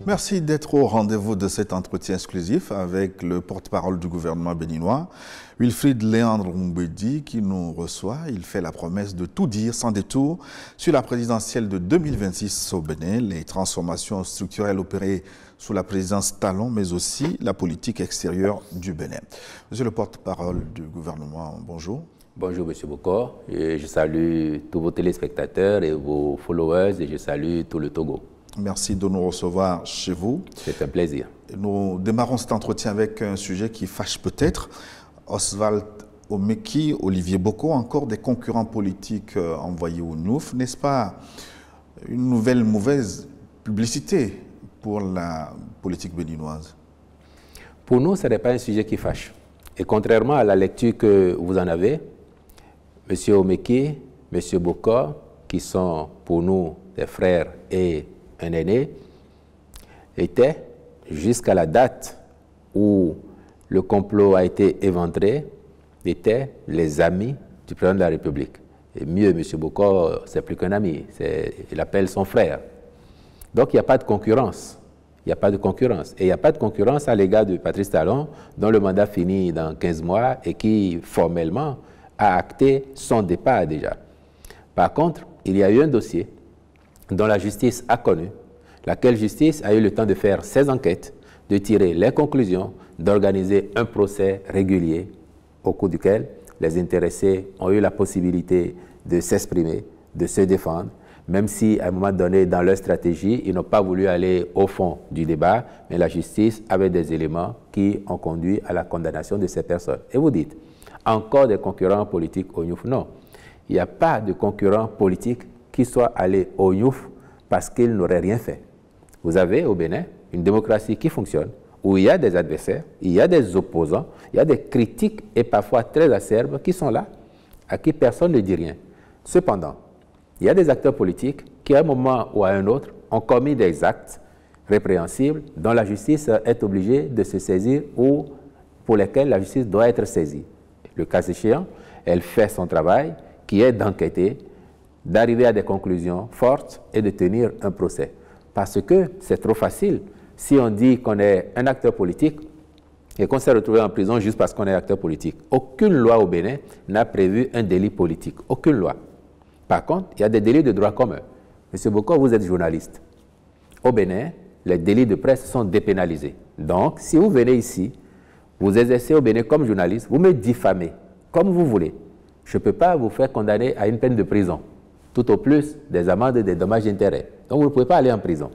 Merci d'être au rendez-vous de cet entretien exclusif avec le porte-parole du gouvernement béninois, Wilfrid Léandre Mbedi, qui nous reçoit. Il fait la promesse de tout dire sans détour sur la présidentielle de 2026 au Bénin, les transformations structurelles opérées sous la présidence Talon, mais aussi la politique extérieure du Bénin. Monsieur le porte-parole du gouvernement, bonjour. Bonjour M. Bokor, je salue tous vos téléspectateurs et vos followers et je salue tout le Togo. Merci de nous recevoir chez vous. C'est un plaisir. Nous démarrons cet entretien avec un sujet qui fâche peut-être. Oswald Omeki, Olivier Boko, encore des concurrents politiques envoyés au NUF. N'est-ce pas une nouvelle mauvaise publicité pour la politique béninoise? Pour nous, ce n'est pas un sujet qui fâche. Et contrairement à la lecture que vous en avez, M. Omeki, M. Boko, qui sont pour nous des frères et un aîné, étaient, jusqu'à la date où le complot a été éventré, étaient les amis du président de la République. Et mieux, M. Boko, c'est plus qu'un ami, il appelle son frère. Donc il n'y a pas de concurrence. Il n'y a pas de concurrence. Et il n'y a pas de concurrence à l'égard de Patrice Talon, dont le mandat finit dans 15 mois et qui, formellement, a acté son départ déjà. Par contre, il y a eu un dossier dont la justice a connu, laquelle justice a eu le temps de faire ses enquêtes, de tirer les conclusions, d'organiser un procès régulier au cours duquel les intéressés ont eu la possibilité de s'exprimer, de se défendre, même si à un moment donné, dans leur stratégie, ils n'ont pas voulu aller au fond du débat, mais la justice avait des éléments qui ont conduit à la condamnation de ces personnes. Et vous dites, encore des concurrents politiques au NUF? Non, il n'y a pas de concurrent politique qui soit allé au NUF parce qu'il n'aurait rien fait. Vous avez au Bénin une démocratie qui fonctionne, où il y a des adversaires, il y a des opposants, il y a des critiques et parfois très acerbes qui sont là, à qui personne ne dit rien. Cependant, il y a des acteurs politiques qui, à un moment ou à un autre, ont commis des actes répréhensibles dont la justice est obligée de se saisir ou pour lesquels la justice doit être saisie. Le cas échéant, elle fait son travail qui est d'enquêter, d'arriver à des conclusions fortes et de tenir un procès. Parce que c'est trop facile. Si on dit qu'on est un acteur politique et qu'on s'est retrouvé en prison juste parce qu'on est acteur politique, aucune loi au Bénin n'a prévu un délit politique. Aucune loi. Par contre, il y a des délits de droit commun. Monsieur Boko, vous êtes journaliste. Au Bénin, les délits de presse sont dépénalisés. Donc, si vous venez ici, vous exercez au Bénin comme journaliste, vous me diffamez, comme vous voulez. Je ne peux pas vous faire condamner à une peine de prison. Tout au plus, des amendes et des dommages d'intérêt. Donc, vous ne pouvez pas aller en prison.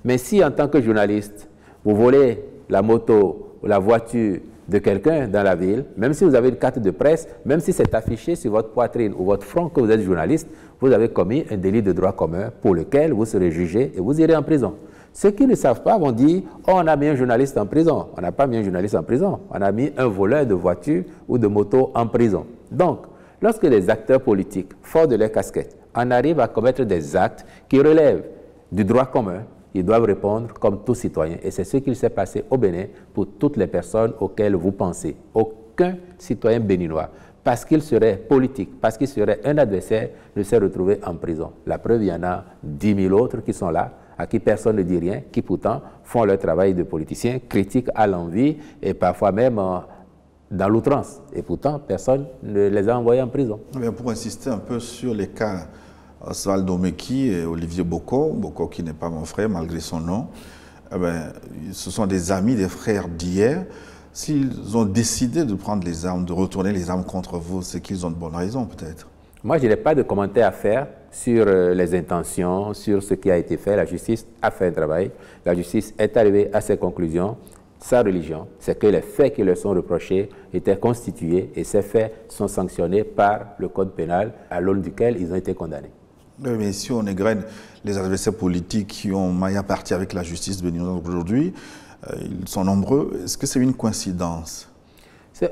Mais si, en tant que journaliste, vous volez la moto ou la voiture de quelqu'un dans la ville, même si vous avez une carte de presse, même si c'est affiché sur votre poitrine ou votre front que vous êtes journaliste, vous avez commis un délit de droit commun pour lequel vous serez jugé et vous irez en prison. Ceux qui ne savent pas vont dire « Oh, on a mis un journaliste en prison ». On n'a pas mis un journaliste en prison. On a mis un voleur de voiture ou de moto en prison. Donc, lorsque les acteurs politiques, forts de leur casquette, en arrivent à commettre des actes qui relèvent du droit commun, ils doivent répondre comme tout citoyen. Et c'est ce qu'il s'est passé au Bénin pour toutes les personnes auxquelles vous pensez. Aucun citoyen béninois, parce qu'il serait politique, parce qu'il serait un adversaire, ne s'est retrouvé en prison. La preuve, il y en a 10 000 autres qui sont là, à qui personne ne dit rien, qui pourtant font leur travail de politiciens, critiquent à l'envi et parfois même dans l'outrance. Et pourtant, personne ne les a envoyés en prison. Pour insister un peu sur les cas Oswald Omeki et Olivier Boko, Boko qui n'est pas mon frère malgré son nom, ce sont des amis, des frères d'hier. S'ils ont décidé de prendre les armes, de retourner les armes contre vous, c'est qu'ils ont de bonnes raisons peut-être. Moi, je n'ai pas de commentaire à faire sur les intentions, sur ce qui a été fait. La justice a fait un travail. La justice est arrivée à ses conclusions. Sa religion, c'est que les faits qui leur sont reprochés étaient constitués et ces faits sont sanctionnés par le code pénal à l'aune duquel ils ont été condamnés. Oui, mais si on égrène les adversaires politiques qui ont maille à partie avec la justice béninoise aujourd'hui, ils sont nombreux. Est-ce que c'est une coïncidence?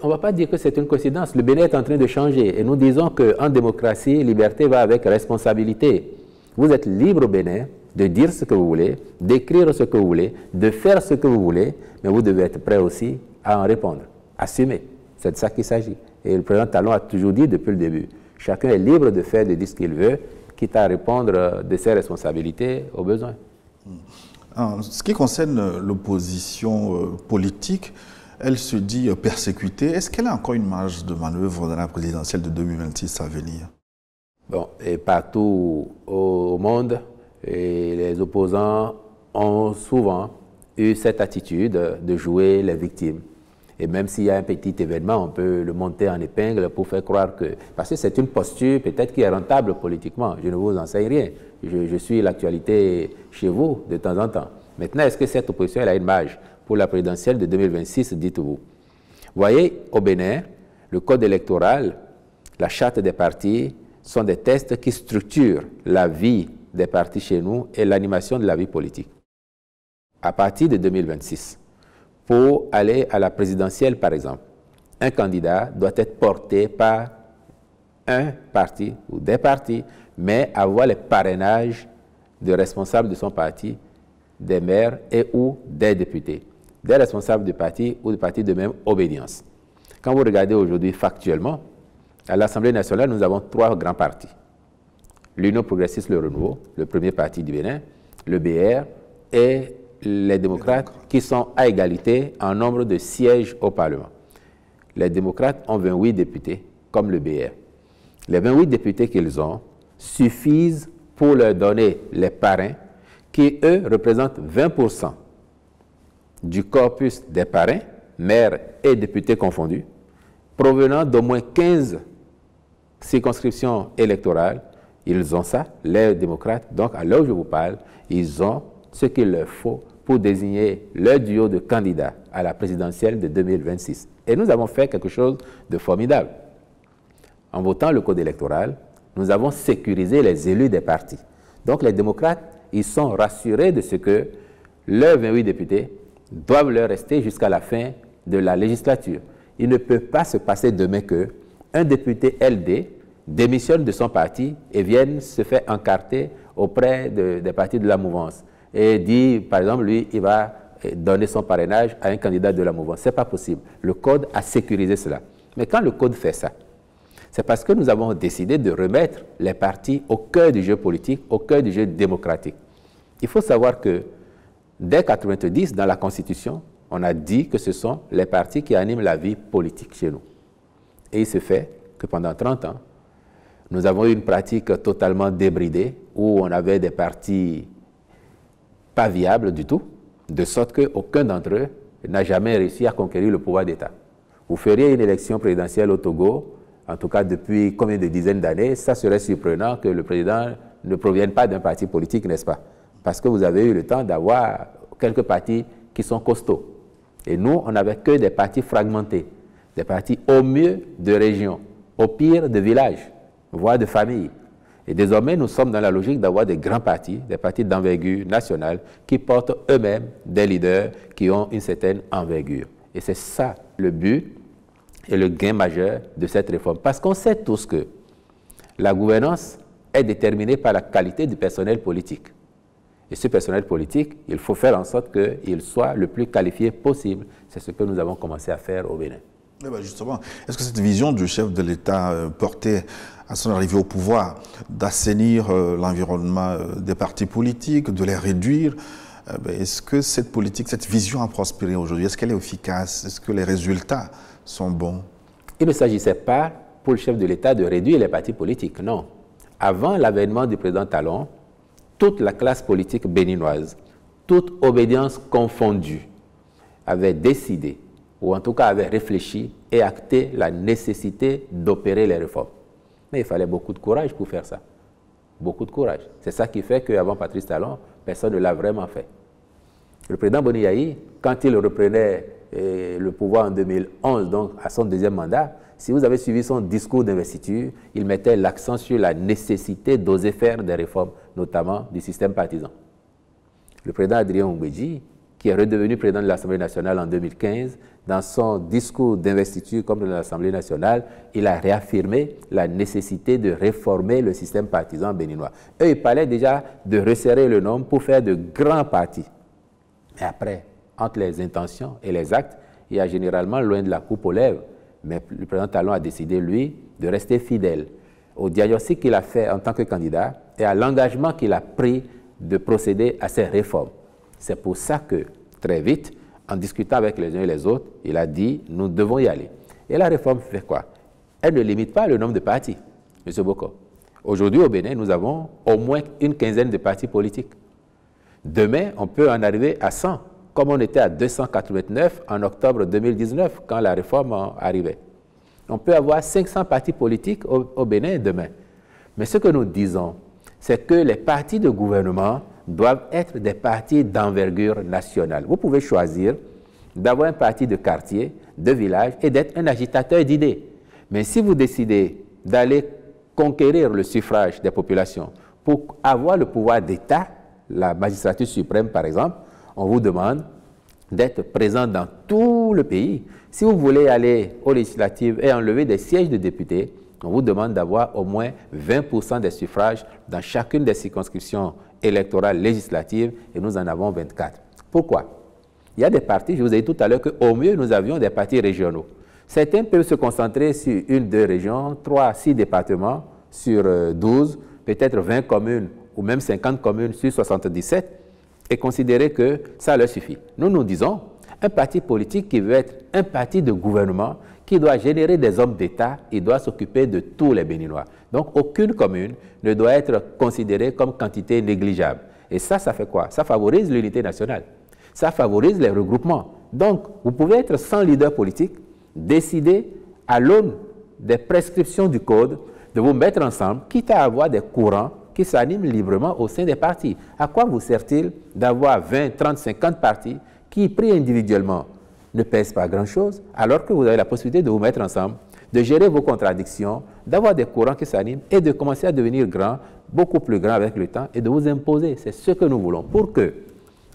On ne va pas dire que c'est une coïncidence. Le Bénin est en train de changer et nous disons qu'en démocratie, liberté va avec responsabilité. Vous êtes libre au Bénin de dire ce que vous voulez, d'écrire ce que vous voulez, de faire ce que vous voulez, mais vous devez être prêt aussi à en répondre, assumer. C'est de ça qu'il s'agit. Et le président Talon a toujours dit depuis le début, chacun est libre de faire, de dire ce qu'il veut, quitte à répondre de ses responsabilités aux besoins. En ce qui concerne l'opposition politique, elle se dit persécutée. Est-ce qu'elle a encore une marge de manœuvre dans la présidentielle de 2026 à venir? Bon, et partout au monde, les opposants ont souvent eu cette attitude de jouer les victimes. Et même s'il y a un petit événement, on peut le monter en épingle pour faire croire que... Parce que c'est une posture peut-être qui est rentable politiquement. Je ne vous enseigne rien. Je suis l'actualité chez vous de temps en temps. Maintenant, est-ce que cette opposition elle a une marge pour la présidentielle de 2026, dites-vous? Vous voyez, au Bénin, le code électoral, la charte des partis sont des textes qui structurent la vie des partis chez nous et l'animation de la vie politique. À partir de 2026, pour aller à la présidentielle, par exemple, un candidat doit être porté par un parti ou des partis, mais avoir les parrainages de responsables de son parti, des maires et ou des députés, des responsables du parti ou du parti de même obédience. Quand vous regardez aujourd'hui factuellement, à l'Assemblée nationale, nous avons 3 grands partis. L'Union progressiste, le Renouveau, le premier parti du Bénin, le BR et les démocrates qui sont à égalité en nombre de sièges au Parlement. Les démocrates ont 28 députés, comme le BR. Les 28 députés qu'ils ont suffisent pour leur donner les parrains qui, eux, représentent 20% du corpus des parrains, maires et députés confondus, provenant d'au moins 15 circonscriptions électorales. Ils ont ça, les démocrates. Donc, à l'heure où je vous parle, ils ont ce qu'il leur faut pour désigner leur duo de candidats à la présidentielle de 2026. Et nous avons fait quelque chose de formidable. En votant le code électoral, nous avons sécurisé les élus des partis. Donc les démocrates, ils sont rassurés de ce que leurs 28 députés doivent leur rester jusqu'à la fin de la législature. Il ne peut pas se passer demain qu'un député LD démissionne de son parti et vienne se faire encarter auprès des partis de la mouvance et dit, par exemple, lui, il va donner son parrainage à un candidat de la mouvance. Ce n'est pas possible. Le Code a sécurisé cela. Mais quand le Code fait ça, c'est parce que nous avons décidé de remettre les partis au cœur du jeu politique, au cœur du jeu démocratique. Il faut savoir que dès 1990, dans la Constitution, on a dit que ce sont les partis qui animent la vie politique chez nous. Et il se fait que pendant 30 ans, nous avons eu une pratique totalement débridée où on avait des partis pas viables du tout, de sorte qu'aucun d'entre eux n'a jamais réussi à conquérir le pouvoir d'État. Vous feriez une élection présidentielle au Togo, en tout cas depuis combien de dizaines d'années, ça serait surprenant que le président ne provienne pas d'un parti politique, n'est-ce pas? Parce que vous avez eu le temps d'avoir quelques partis qui sont costauds. Et nous, on n'avait que des partis fragmentés, des partis au mieux de régions, au pire de villages, voire de familles. Et désormais, nous sommes dans la logique d'avoir des grands partis, des partis d'envergure nationale, qui portent eux-mêmes des leaders qui ont une certaine envergure. Et c'est ça le but et le gain majeur de cette réforme. Parce qu'on sait tous que la gouvernance est déterminée par la qualité du personnel politique. Et ce personnel politique, il faut faire en sorte qu'il soit le plus qualifié possible. C'est ce que nous avons commencé à faire au Bénin. Eh bien justement, est-ce que cette vision du chef de l'État portée à son arrivée au pouvoir, d'assainir l'environnement des partis politiques, de les réduire, est-ce que cette politique, cette vision a prospéré aujourd'hui? Est-ce qu'elle est efficace? Est-ce que les résultats sont bons? Il ne s'agissait pas pour le chef de l'État de réduire les partis politiques, non. Avant l'avènement du président Talon, toute la classe politique béninoise, toute obédience confondue, avait décidé, ou en tout cas avait réfléchi et acté la nécessité d'opérer les réformes. Mais il fallait beaucoup de courage pour faire ça. Beaucoup de courage. C'est ça qui fait qu'avant Patrice Talon, personne ne l'a vraiment fait. Le président Boni Yayi, quand il reprenait le pouvoir en 2011, donc à son deuxième mandat, si vous avez suivi son discours d'investiture, il mettait l'accent sur la nécessité d'oser faire des réformes, notamment du système partisan. Le président Adrien Oungbeji, qui est redevenu président de l'Assemblée nationale en 2015, dans son discours d'investiture comme de l'Assemblée nationale, il a réaffirmé la nécessité de réformer le système partisan béninois. Eux, ils parlaient déjà de resserrer le nombre pour faire de grands partis. Mais après, entre les intentions et les actes, il y a généralement loin de la coupe aux lèvres. Mais le président Talon a décidé, lui, de rester fidèle au diagnostic qu'il a fait en tant que candidat et à l'engagement qu'il a pris de procéder à ces réformes. C'est pour ça que, très vite, en discutant avec les uns et les autres, il a dit, nous devons y aller. Et la réforme fait quoi? Elle ne limite pas le nombre de partis, M. Boko. Aujourd'hui, au Bénin, nous avons au moins une quinzaine de partis politiques. Demain, on peut en arriver à 100, comme on était à 289 en octobre 2019, quand la réforme arrivait. On peut avoir 500 partis politiques au Bénin demain. Mais ce que nous disons, c'est que les partis de gouvernement doivent être des partis d'envergure nationale. Vous pouvez choisir d'avoir un parti de quartier, de village et d'être un agitateur d'idées. Mais si vous décidez d'aller conquérir le suffrage des populations pour avoir le pouvoir d'État, la magistrature suprême par exemple, on vous demande d'être présent dans tout le pays. Si vous voulez aller aux législatives et enlever des sièges de députés, on vous demande d'avoir au moins 20% des suffrages dans chacune des circonscriptions électorales législatives et nous en avons 24. Pourquoi? Il y a des partis, je vous ai dit tout à l'heure qu'au mieux nous avions des partis régionaux. Certains peuvent se concentrer sur une, deux régions, 3, 6 départements sur 12, peut-être 20 communes ou même 50 communes sur 77 et considérer que ça leur suffit. Nous disons, un parti politique qui veut être un parti de gouvernement, qui doit générer des hommes d'État, il doit s'occuper de tous les Béninois. Donc, aucune commune ne doit être considérée comme quantité négligeable. Et ça fait quoi? Ça favorise l'unité nationale. Ça favorise les regroupements. Donc, vous pouvez être sans leader politique, décider à l'aune des prescriptions du code de vous mettre ensemble, quitte à avoir des courants qui s'animent librement au sein des partis. À quoi vous sert-il d'avoir 20, 30, 50 partis qui, pris individuellement, ne pèsent pas grand-chose, alors que vous avez la possibilité de vous mettre ensemble, de gérer vos contradictions, d'avoir des courants qui s'animent et de commencer à devenir grand, beaucoup plus grand avec le temps et de vous imposer. C'est ce que nous voulons pour que,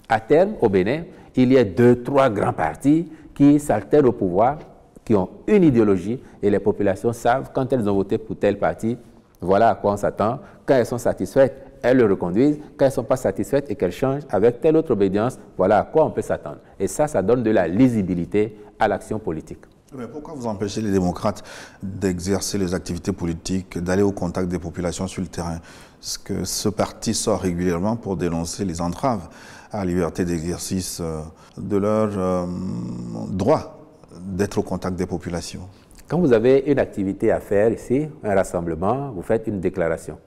à terme, au Bénin, il y ait 2, 3 grands partis qui s'altèrent au pouvoir, qui ont une idéologie et les populations savent quand elles ont voté pour tel parti, voilà à quoi on s'attend. Quand elles sont satisfaites, elles le reconduisent. Quand elles ne sont pas satisfaites et qu'elles changent avec telle autre obédience, voilà à quoi on peut s'attendre. Et ça donne de la lisibilité à l'action politique. Mais pourquoi vous empêchez les démocrates d'exercer les activités politiques, d'aller au contact des populations sur le terrain? Parce que ce parti sort régulièrement pour dénoncer les entraves à la liberté d'exercice de leur droit d'être au contact des populations. Quand vous avez une activité à faire ici, un rassemblement, vous faites une déclaration.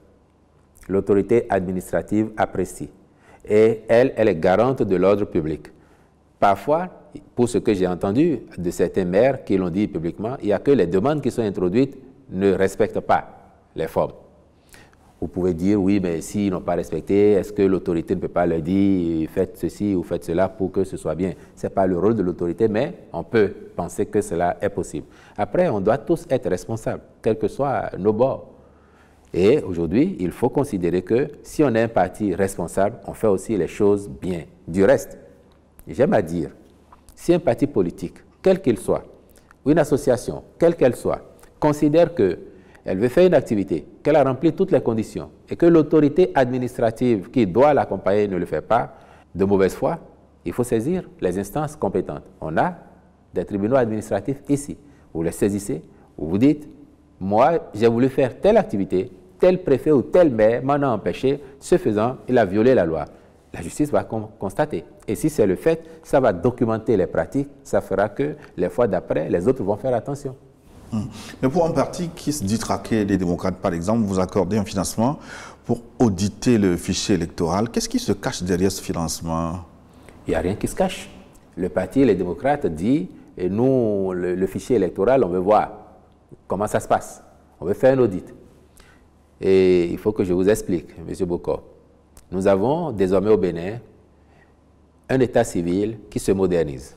L'autorité administrative apprécie. Et elle est garante de l'ordre public. Parfois, pour ce que j'ai entendu de certains maires qui l'ont dit publiquement, il n'y a que les demandes qui sont introduites ne respectent pas les formes. Vous pouvez dire, oui, mais s'ils n'ont pas respecté, est-ce que l'autorité ne peut pas leur dire, faites ceci ou faites cela pour que ce soit bien? Ce n'est pas le rôle de l'autorité, mais on peut penser que cela est possible. Après, on doit tous être responsables, quels que soient nos bords. Et aujourd'hui, il faut considérer que si on est un parti responsable, on fait aussi les choses bien. Du reste, j'aime à dire, si un parti politique, quel qu'il soit, ou une association, quelle qu'elle soit, considère qu'elle veut faire une activité, qu'elle a rempli toutes les conditions, et que l'autorité administrative qui doit l'accompagner ne le fait pas, de mauvaise foi, il faut saisir les instances compétentes. On a des tribunaux administratifs ici. Vous les saisissez, vous dites, moi, j'ai voulu faire telle activité, tel préfet ou tel maire m'en a empêché, ce faisant, il a violé la loi. La justice va constater. Et si c'est le fait, ça va documenter les pratiques, ça fera que les fois d'après, les autres vont faire attention. Mais pour un parti qui se dit traquer les démocrates, par exemple, vous accordez un financement pour auditer le fichier électoral. Qu'est-ce qui se cache derrière ce financement? Il n'y a rien qui se cache. Le parti, les démocrates, dit, et nous, le fichier électoral, on veut voir comment ça se passe. On veut faire un audit. Et il faut que je vous explique, M. Boko. Nous avons désormais au Bénin un état civil qui se modernise.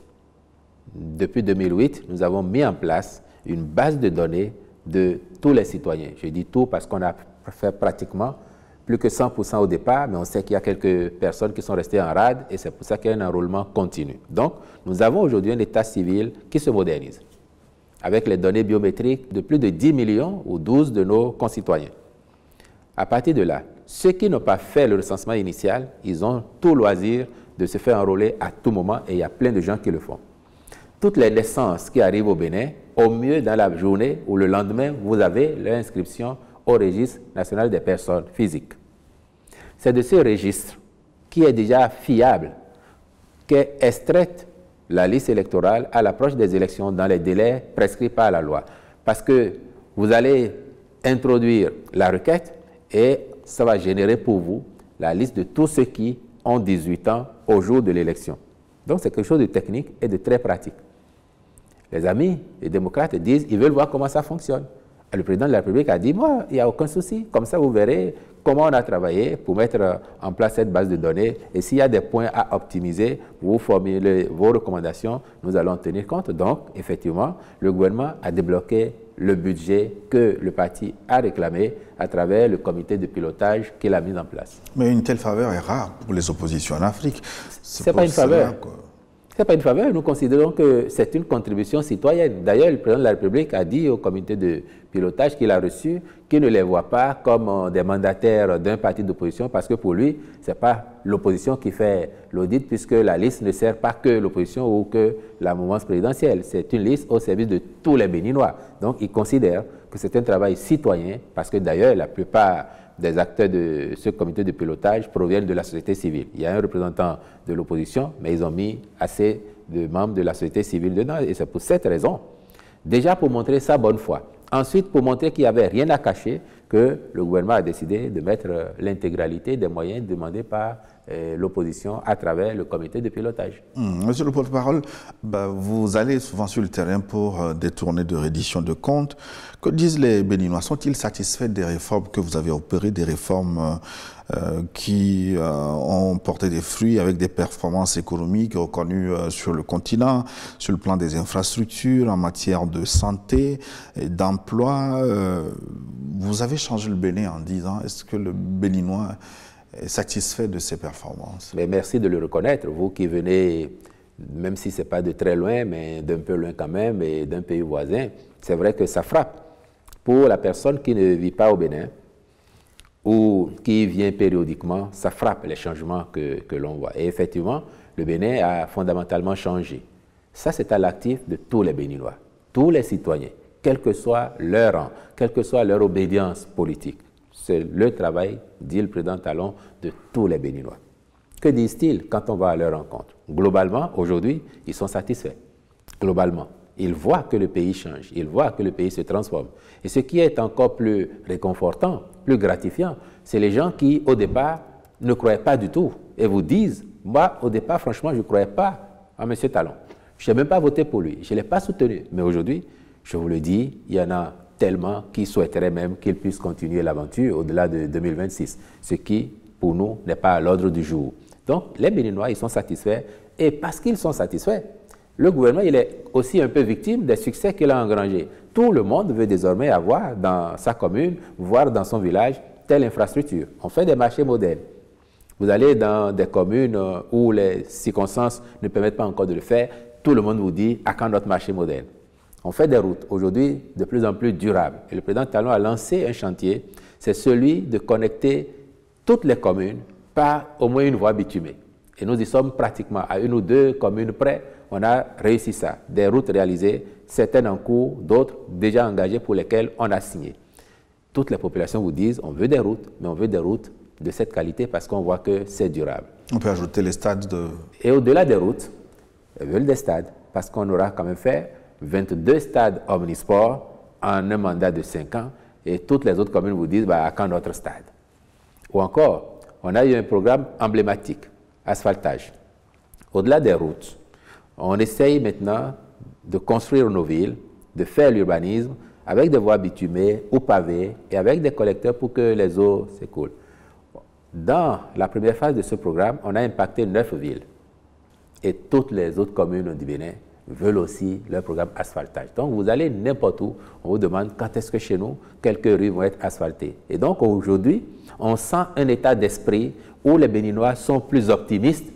Depuis 2008, nous avons mis en place une base de données de tous les citoyens. Je dis tout parce qu'on a fait pratiquement plus que 100% au départ, mais on sait qu'il y a quelques personnes qui sont restées en rade et c'est pour ça qu'il y a un enrôlement continu. Donc, nous avons aujourd'hui un état civil qui se modernise avec les données biométriques de plus de 10 millions ou 12 de nos concitoyens. À partir de là, ceux qui n'ont pas fait le recensement initial, ils ont tout loisir de se faire enrôler à tout moment et il y a plein de gens qui le font. Toutes les naissances qui arrivent au Bénin, au mieux dans la journée ou le lendemain, vous avez l'inscription au registre national des personnes physiques. C'est de ce registre qui est déjà fiable qu'est extraite la liste électorale à l'approche des élections dans les délais prescrits par la loi. Parce que vous allez introduire la requête et ça va générer pour vous la liste de tous ceux qui ont 18 ans au jour de l'élection. Donc c'est quelque chose de technique et de très pratique. Les amis, les démocrates disent qu'ils veulent voir comment ça fonctionne. Et le président de la République a dit, moi, il n'y a aucun souci. Comme ça, vous verrez comment on a travaillé pour mettre en place cette base de données. Et s'il y a des points à optimiser, vous formulez vos recommandations, nous allons tenir compte. Donc, effectivement, le gouvernement a débloqué le budget que le parti a réclamé à travers le comité de pilotage qu'il a mis en place. Mais une telle faveur est rare pour les oppositions en Afrique. Ce n'est pas une faveur. Ce n'est pas une faveur, nous considérons que c'est une contribution citoyenne. D'ailleurs, le président de la République a dit au comité de pilotage qu'il a reçu qu'il ne les voit pas comme des mandataires d'un parti d'opposition parce que pour lui, ce n'est pas l'opposition qui fait l'audit puisque la liste ne sert pas que l'opposition ou que la mouvance présidentielle. C'est une liste au service de tous les Béninois. Donc, il considère que c'est un travail citoyen parce que d'ailleurs, la plupart des acteurs de ce comité de pilotage proviennent de la société civile. Il y a un représentant de l'opposition, mais ils ont mis assez de membres de la société civile dedans. Et c'est pour cette raison, déjà pour montrer sa bonne foi. Ensuite, pour montrer qu'il n'y avait rien à cacher, que le gouvernement a décidé de mettre l'intégralité des moyens demandés par l'opposition à travers le comité de pilotage. Monsieur le porte-parole, vous allez souvent sur le terrain pour des tournées de reddition de comptes. Que disent les Béninois? Sont-ils satisfaits des réformes que vous avez opérées, des réformes qui ont porté des fruits avec des performances économiques reconnues sur le continent, sur le plan des infrastructures, en matière de santé et d'emploi? Vous avez changé le Bénin en 10 ans. Est-ce que le Béninois est satisfait de ces performances? Mais merci de le reconnaître, vous qui venez, même si ce n'est pas de très loin, mais d'un peu loin quand même, et d'un pays voisin, c'est vrai que ça frappe. Pour la personne qui ne vit pas au Bénin, ou qui vient périodiquement, ça frappe les changements que l'on voit. Et effectivement, le Bénin a fondamentalement changé. Ça, c'est à l'actif de tous les Béninois, tous les citoyens, quel que soit leur rang, quelle que soit leur obédience politique. C'est le travail, dit le président Talon, de tous les Béninois. Que disent-ils quand on va à leur rencontre? Globalement, aujourd'hui, ils sont satisfaits. Globalement. Ils voient que le pays change, ils voient que le pays se transforme. Et ce qui est encore plus réconfortant, plus gratifiant, c'est les gens qui, au départ, ne croyaient pas du tout et vous disent, moi, au départ, franchement, je ne croyais pas à M. Talon. Je n'ai même pas voté pour lui, je ne l'ai pas soutenu. Mais aujourd'hui, je vous le dis, il y en a tellement qui souhaiteraient même qu'il puisse continuer l'aventure au-delà de 2026, ce qui, pour nous, n'est pas à l'ordre du jour. Donc, les Béninois, ils sont satisfaits et parce qu'ils sont satisfaits, le gouvernement, il est aussi un peu victime des succès qu'il a engrangés. Tout le monde veut désormais avoir dans sa commune, voire dans son village, telle infrastructure. On fait des marchés modernes. Vous allez dans des communes où les circonstances ne permettent pas encore de le faire, tout le monde vous dit « à quand notre marché moderne ?» On fait des routes, aujourd'hui, de plus en plus durables. Et le président Talon a lancé un chantier, c'est celui de connecter toutes les communes par au moins une voie bitumée. Et nous y sommes pratiquement à 1 ou 2 communes près. On a réussi ça. Des routes réalisées, certaines en cours, d'autres déjà engagées pour lesquelles on a signé. Toutes les populations vous disent on veut des routes, mais on veut des routes de cette qualité parce qu'on voit que c'est durable. On peut ajouter les stades de... Et au-delà des routes, ils veulent des stades parce qu'on aura quand même fait 22 stades omnisports en un mandat de 5 ans et toutes les autres communes vous disent à quand notre stade? Ou encore, on a eu un programme emblématique, asphaltage. Au-delà des routes, on essaye maintenant de construire nos villes, de faire l'urbanisme avec des voies bitumées ou pavées et avec des collecteurs pour que les eaux s'écoulent. Dans la première phase de ce programme, on a impacté 9 villes. Et toutes les autres communes du Bénin veulent aussi leur programme asphaltage. Donc vous allez n'importe où, on vous demande quand est-ce que chez nous, quelques rues vont être asphaltées. Et donc aujourd'hui, on sent un état d'esprit où les Béninois sont plus optimistes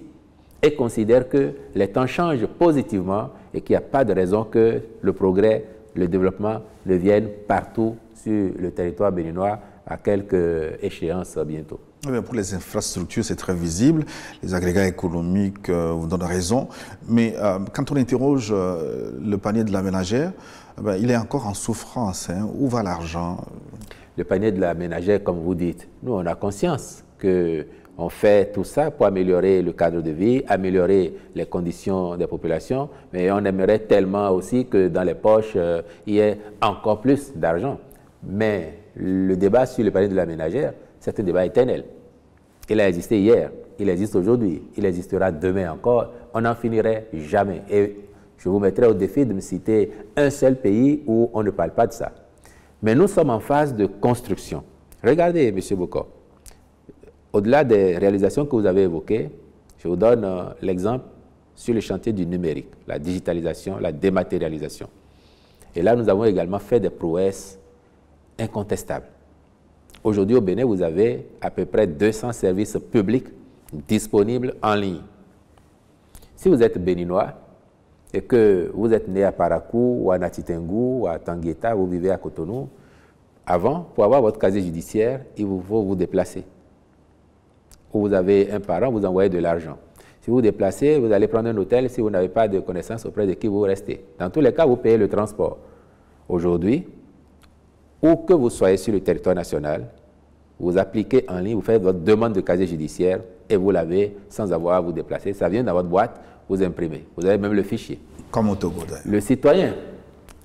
et considèrent que les temps changent positivement et qu'il n'y a pas de raison que le progrès, le développement ne viennent partout sur le territoire béninois à quelques échéances bientôt. Pour les infrastructures, c'est très visible. Les agrégats économiques vous donnent raison. Mais quand on interroge le panier de la ménagère, il est encore en souffrance. Où va l'argent? Le panier de la ménagère, comme vous dites, nous, on a conscience que On fait tout ça pour améliorer le cadre de vie, améliorer les conditions des populations, mais on aimerait tellement aussi que dans les poches, il y ait encore plus d'argent. Mais le débat sur le panier de la ménagère, c'est un débat éternel. Il a existé hier, il existe aujourd'hui, il existera demain encore, on n'en finirait jamais. Et je vous mettrai au défi de me citer un seul pays où on ne parle pas de ça. Mais nous sommes en phase de construction. Regardez, M. Bokor. Au-delà des réalisations que vous avez évoquées, je vous donne l'exemple sur le chantier du numérique, la digitalisation, la dématérialisation. Et là, nous avons également fait des prouesses incontestables. Aujourd'hui, au Bénin, vous avez à peu près 200 services publics disponibles en ligne. Si vous êtes béninois et que vous êtes né à Parakou ou à Natitengu ou à Tangueta, vous vivez à Cotonou, avant, pour avoir votre casier judiciaire, il vous faut vous déplacer. Ou vous avez un parent, vous envoyez de l'argent. Si vous vous déplacez, vous allez prendre un hôtel si vous n'avez pas de connaissances auprès de qui vous restez. Dans tous les cas, vous payez le transport. Aujourd'hui, où que vous soyez sur le territoire national, vous appliquez en ligne, vous faites votre demande de casier judiciaire et vous l'avez sans avoir à vous déplacer. Ça vient dans votre boîte, vous imprimez. Vous avez même le fichier. Comme au Togo d'ailleurs.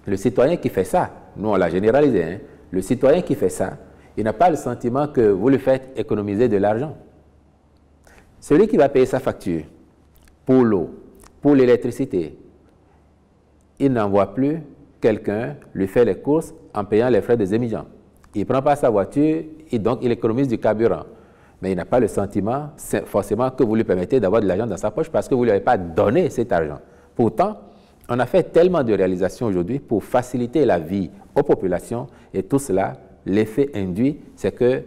Le citoyen qui fait ça, nous on l'a généralisé, hein, le citoyen qui fait ça, il n'a pas le sentiment que vous lui faites économiser de l'argent. Celui qui va payer sa facture pour l'eau, pour l'électricité, il n'envoie plus quelqu'un lui faire les courses en payant les frais des émigrants. Il ne prend pas sa voiture et donc il économise du carburant. Mais il n'a pas le sentiment forcément que vous lui permettez d'avoir de l'argent dans sa poche parce que vous ne lui avez pas donné cet argent. Pourtant, on a fait tellement de réalisations aujourd'hui pour faciliter la vie aux populations et tout cela, l'effet induit, c'est que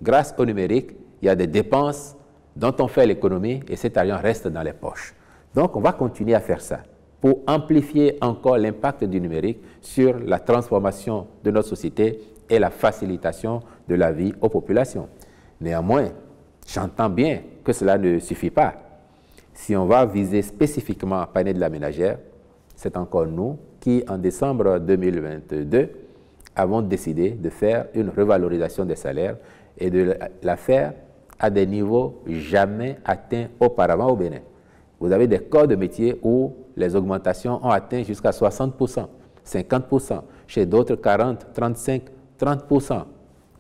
grâce au numérique, il y a des dépenses dont on fait l'économie et cet argent reste dans les poches. Donc, on va continuer à faire ça pour amplifier encore l'impact du numérique sur la transformation de notre société et la facilitation de la vie aux populations. Néanmoins, j'entends bien que cela ne suffit pas. Si on va viser spécifiquement le panier de la ménagère, c'est encore nous qui, en décembre 2022, avons décidé de faire une revalorisation des salaires et de la faire à des niveaux jamais atteints auparavant au Bénin. Vous avez des corps de métier où les augmentations ont atteint jusqu'à 60%, 50%, chez d'autres 40, 35, 30%.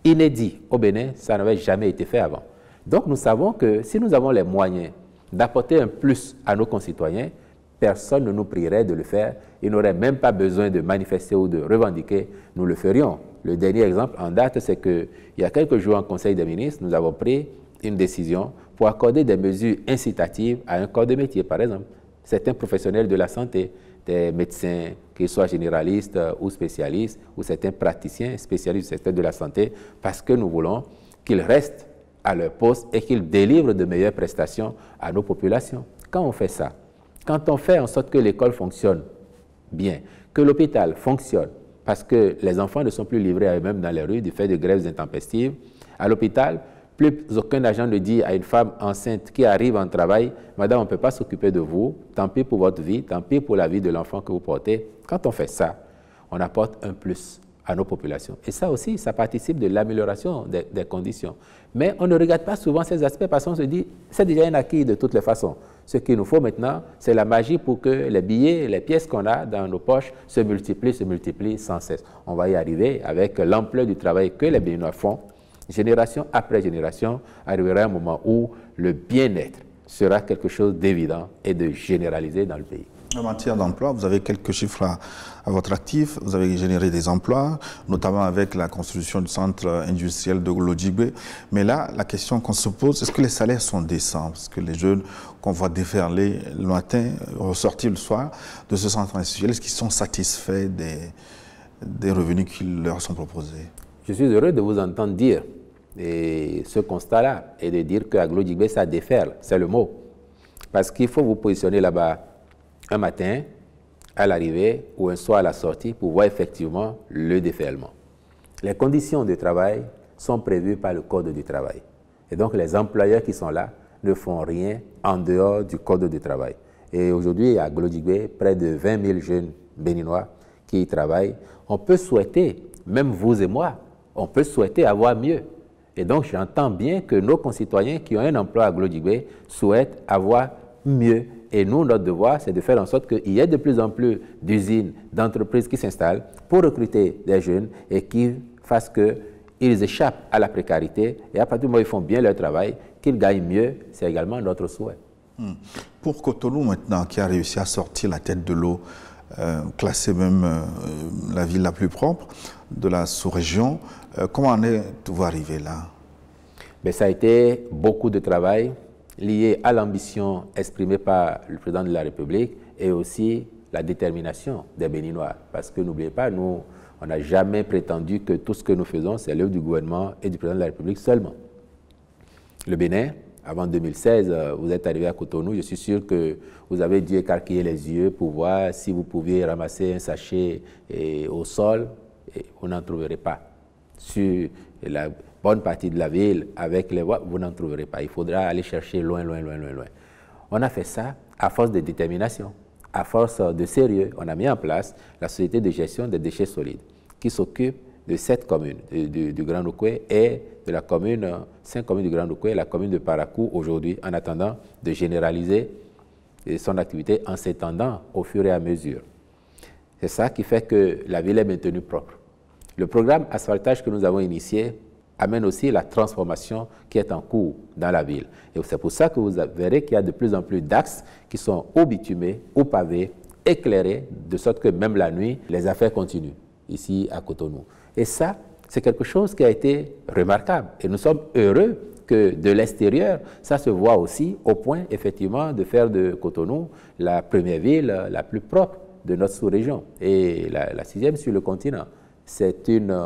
Inédit au Bénin, ça n'avait jamais été fait avant. Donc nous savons que si nous avons les moyens d'apporter un plus à nos concitoyens, personne ne nous prierait de le faire. Il n'aurait même pas besoin de manifester ou de revendiquer, nous le ferions. Le dernier exemple en date, c'est qu'il y a quelques jours en Conseil des ministres, nous avons pris une décision pour accorder des mesures incitatives à un corps de métier, par exemple. Certains professionnels de la santé, des médecins, qu'ils soient généralistes ou spécialistes, ou certains praticiens spécialistes du secteur de la santé, parce que nous voulons qu'ils restent à leur poste et qu'ils délivrent de meilleures prestations à nos populations. Quand on fait ça, quand on fait en sorte que l'école fonctionne bien, que l'hôpital fonctionne, parce que les enfants ne sont plus livrés à eux-mêmes dans les rues du fait de grèves intempestives, à l'hôpital, plus aucun agent ne dit à une femme enceinte qui arrive en travail, « Madame, on ne peut pas s'occuper de vous, tant pis pour votre vie, tant pis pour la vie de l'enfant que vous portez. » Quand on fait ça, on apporte un plus à nos populations. Et ça aussi, ça participe de l'amélioration des conditions. Mais on ne regarde pas souvent ces aspects parce qu'on se dit, c'est déjà un acquis de toutes les façons. Ce qu'il nous faut maintenant, c'est la magie pour que les billets, les pièces qu'on a dans nos poches se multiplient sans cesse. On va y arriver avec l'ampleur du travail que les Béninois font. Génération après génération, arrivera un moment où le bien-être sera quelque chose d'évident et de généralisé dans le pays. En matière d'emploi, vous avez quelques chiffres à votre actif. Vous avez généré des emplois, notamment avec la construction du centre industriel de Glodjibé. Mais là, la question qu'on se pose, est-ce que les salaires sont décents? Parce que les jeunes qu'on voit déferler le matin, ressortir le soir de ce centre industriel, est-ce qu'ils sont satisfaits des revenus qui leur sont proposés? Je suis heureux de vous entendre dire ce constat-là et de dire qu'à Glodjibé, ça déferle, c'est le mot. Parce qu'il faut vous positionner là-bas un matin, à l'arrivée ou un soir à la sortie pour voir effectivement le déferlement. Les conditions de travail sont prévues par le Code du travail. Et donc les employeurs qui sont là ne font rien en dehors du Code du travail. Et aujourd'hui, à Glodjibé, près de 20 000 jeunes béninois qui y travaillent. On peut souhaiter, même vous et moi, on peut souhaiter avoir mieux. Et donc, j'entends bien que nos concitoyens qui ont un emploi à Glodjibé souhaitent avoir mieux. Et nous, notre devoir, c'est de faire en sorte qu'il y ait de plus en plus d'usines, d'entreprises qui s'installent pour recruter des jeunes et qui fassent qu'ils échappent à la précarité. Et à partir du moment où ils font bien leur travail, qu'ils gagnent mieux, c'est également notre souhait. Pour Cotonou, maintenant, qui a réussi à sortir la tête de l'eau, classée même la ville la plus propre de la sous-région, comment en êtes-vous arrivé là? Mais ça a été beaucoup de travail lié à l'ambition exprimée par le président de la République et aussi la détermination des Béninois. Parce que n'oubliez pas, nous, on n'a jamais prétendu que tout ce que nous faisons, c'est l'œuvre du gouvernement et du président de la République seulement. Le Bénin, avant 2016, vous êtes arrivé à Cotonou, je suis sûr que vous avez dû écarquiller les yeux pour voir si vous pouviez ramasser un sachet au sol, et vous n'en trouverez pas. Sur la bonne partie de la ville, avec les voies, vous n'en trouverez pas. Il faudra aller chercher loin, loin, loin, loin, loin. On a fait ça à force de détermination, à force de sérieux. On a mis en place la société de gestion des déchets solides qui s'occupe de 7 communes du Grand Oukoué et de la commune, 5 communes du Grand Oukoué et la commune de Parakou aujourd'hui, en attendant de généraliser son activité en s'étendant au fur et à mesure. C'est ça qui fait que la ville est maintenue propre. Le programme asphaltage que nous avons initié amène aussi la transformation qui est en cours dans la ville. Et c'est pour ça que vous verrez qu'il y a de plus en plus d'axes qui sont ou bitumés, ou pavés, éclairés, de sorte que même la nuit, les affaires continuent ici à Cotonou. Et ça, c'est quelque chose qui a été remarquable. Et nous sommes heureux que de l'extérieur, ça se voit aussi au point, effectivement, de faire de Cotonou la première ville la plus propre de notre sous-région et la 6e sur le continent. C'est une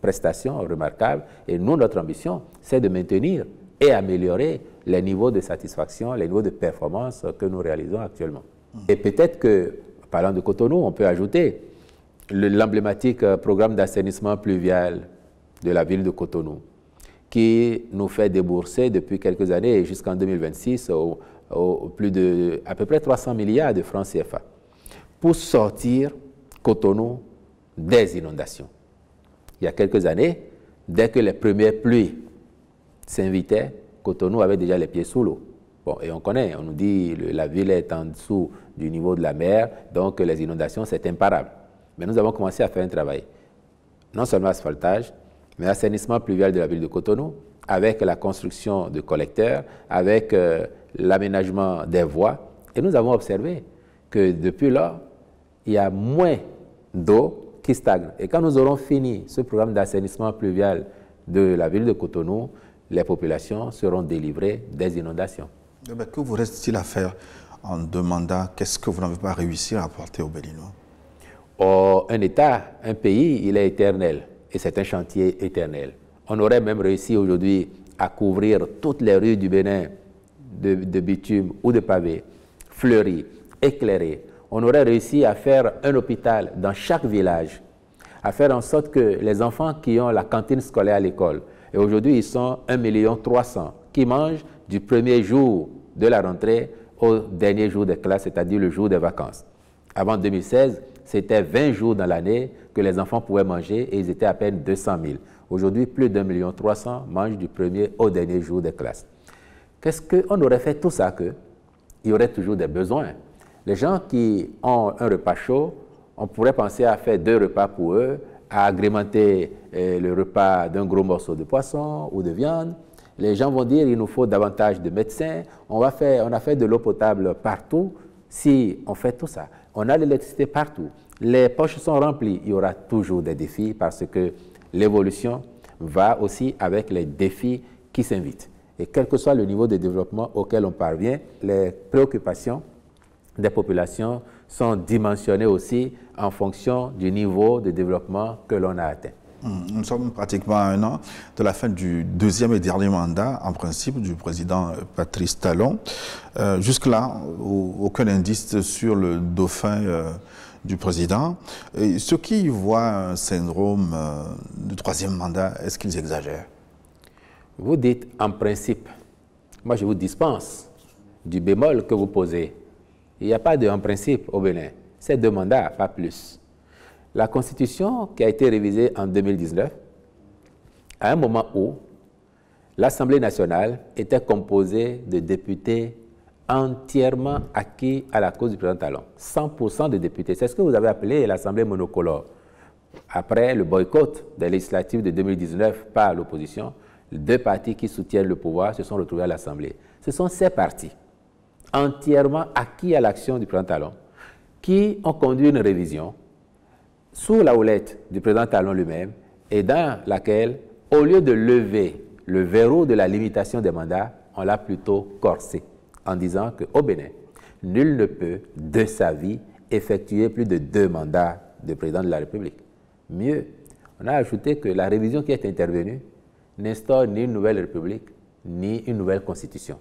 prestation remarquable et nous, notre ambition, c'est de maintenir et améliorer les niveaux de satisfaction, les niveaux de performance que nous réalisons actuellement. Et peut-être que, parlant de Cotonou, on peut ajouter l'emblématique programme d'assainissement pluvial de la ville de Cotonou, qui nous fait débourser depuis quelques années et jusqu'en 2026 à peu près 300 milliards de francs CFA pour sortir Cotonou des inondations. Il y a quelques années, dès que les premières pluies s'invitaient, Cotonou avait déjà les pieds sous l'eau. Bon, et on connaît, on nous dit que la ville est en dessous du niveau de la mer, donc les inondations, c'est imparable. Mais nous avons commencé à faire un travail, non seulement asphaltage, mais assainissement pluvial de la ville de Cotonou, avec la construction de collecteurs, avec l'aménagement des voies. Et nous avons observé que depuis lors, il y a moins d'eau qui stagne. Et quand nous aurons fini ce programme d'assainissement pluvial de la ville de Cotonou, les populations seront délivrées des inondations. Que vous reste-t-il à faire en demandant qu'est-ce que vous n'avez pas réussi à apporter aux Béninois? Un État, un pays, il est éternel. Et c'est un chantier éternel. On aurait même réussi aujourd'hui à couvrir toutes les rues du Bénin de bitume ou de pavés, fleuries, éclairées. On aurait réussi à faire un hôpital dans chaque village, à faire en sorte que les enfants qui ont la cantine scolaire à l'école, et aujourd'hui ils sont 1,3 million qui mangent du premier jour de la rentrée au dernier jour des classes, c'est-à-dire le jour des vacances. Avant 2016, c'était 20 jours dans l'année que les enfants pouvaient manger et ils étaient à peine 200 000. Aujourd'hui, plus d'1,3 million mangent du premier au dernier jour des classes. Qu'est-ce qu'on aurait fait tout ça qu'il y aurait toujours des besoins? Les gens qui ont un repas chaud, on pourrait penser à faire 2 repas pour eux, à agrémenter le repas d'un gros morceau de poisson ou de viande. Les gens vont dire qu'il nous faut davantage de médecins. On a fait de l'eau potable partout. Si on fait tout ça, on a l'électricité partout, les poches sont remplies, il y aura toujours des défis parce que l'évolution va aussi avec les défis qui s'invitent. Et quel que soit le niveau de développement auquel on parvient, les préoccupations des populations sont dimensionnées aussi en fonction du niveau de développement que l'on a atteint. Nous sommes pratiquement à 1 an de la fin du 2e et dernier mandat, en principe, du président Patrice Talon. Jusque-là, aucun indice sur le dauphin du président. Et ceux qui voient un syndrome du 3e mandat, est-ce qu'ils exagèrent? Vous dites en principe. Moi, je vous dispense du bémol que vous posez. Il n'y a pas de en principe au Bénin. C'est 2 mandats, pas plus. La Constitution qui a été révisée en 2019, à un moment où l'Assemblée nationale était composée de députés entièrement acquis à la cause du président Talon. 100% de députés. C'est ce que vous avez appelé l'Assemblée monocolore. Après le boycott des législatives de 2019 par l'opposition, les deux partis qui soutiennent le pouvoir se sont retrouvés à l'Assemblée. Ce sont ces partis, entièrement acquis à l'action du président Talon, qui ont conduit une révision sous la houlette du président Talon lui-même et dans laquelle, au lieu de lever le verrou de la limitation des mandats, on l'a plutôt corsé en disant qu'au Bénin, nul ne peut, de sa vie, effectuer plus de 2 mandats de président de la République. Mieux, on a ajouté que la révision qui est intervenue n'instaure ni une nouvelle République, ni une nouvelle Constitution,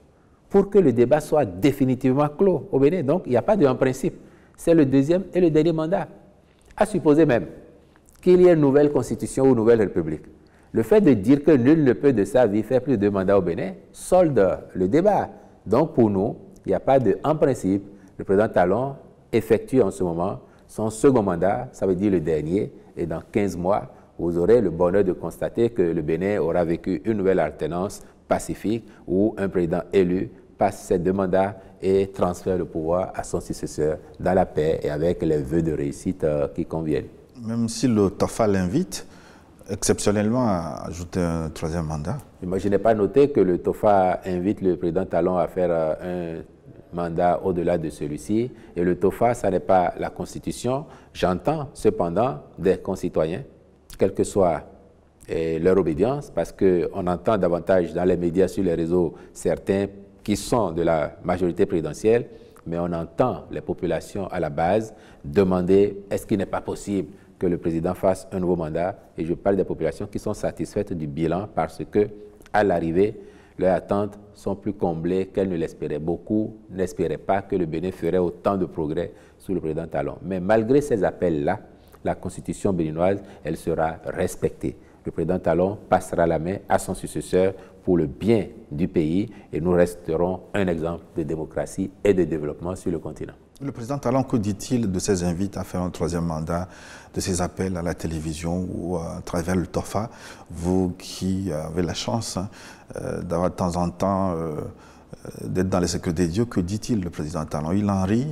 pour que le débat soit définitivement clos au Bénin. Donc, il n'y a pas de principe. C'est le 2e et le dernier mandat. À supposer même qu'il y ait une nouvelle Constitution ou une nouvelle République. Le fait de dire que nul ne peut de sa vie faire plus de 2 mandats au Bénin solde le débat. Donc, pour nous, il n'y a pas de en principe. Le président Talon effectue en ce moment son second mandat, ça veut dire le dernier, et dans 15 mois, vous aurez le bonheur de constater que le Bénin aura vécu une nouvelle alternance pacifique où un président élu passe ses 2 mandats et transfère le pouvoir à son successeur dans la paix et avec les vœux de réussite qui conviennent. Même si le TOFA l'invite exceptionnellement à ajouter un 3e mandat. Moi, je n'ai pas noté que le TOFA invite le président Talon à faire un mandat au-delà de celui-ci. Et le TOFA, ça n'est pas la Constitution. J'entends cependant des concitoyens, quelle que soit leur obédience, parce qu'on entend davantage dans les médias, sur les réseaux, certains qui sont de la majorité présidentielle, mais on entend les populations à la base demander est-ce qu'il n'est pas possible que le président fasse un nouveau mandat, et je parle des populations qui sont satisfaites du bilan parce que, à l'arrivée, leurs attentes sont plus comblées qu'elles ne l'espéraient. Beaucoup n'espéraient pas que le Bénin ferait autant de progrès sous le président Talon. Mais malgré ces appels-là, la constitution béninoise, elle sera respectée. Le président Talon passera la main à son successeur pour le bien du pays et nous resterons un exemple de démocratie et de développement sur le continent. Le président Talon, que dit-il de ses invites à faire un 3e mandat, de ses appels à la télévision ou à travers le TOFA, vous qui avez la chance d'avoir de temps en temps d'être dans les secrets des dieux, que dit-il le président Talon? Il en rit?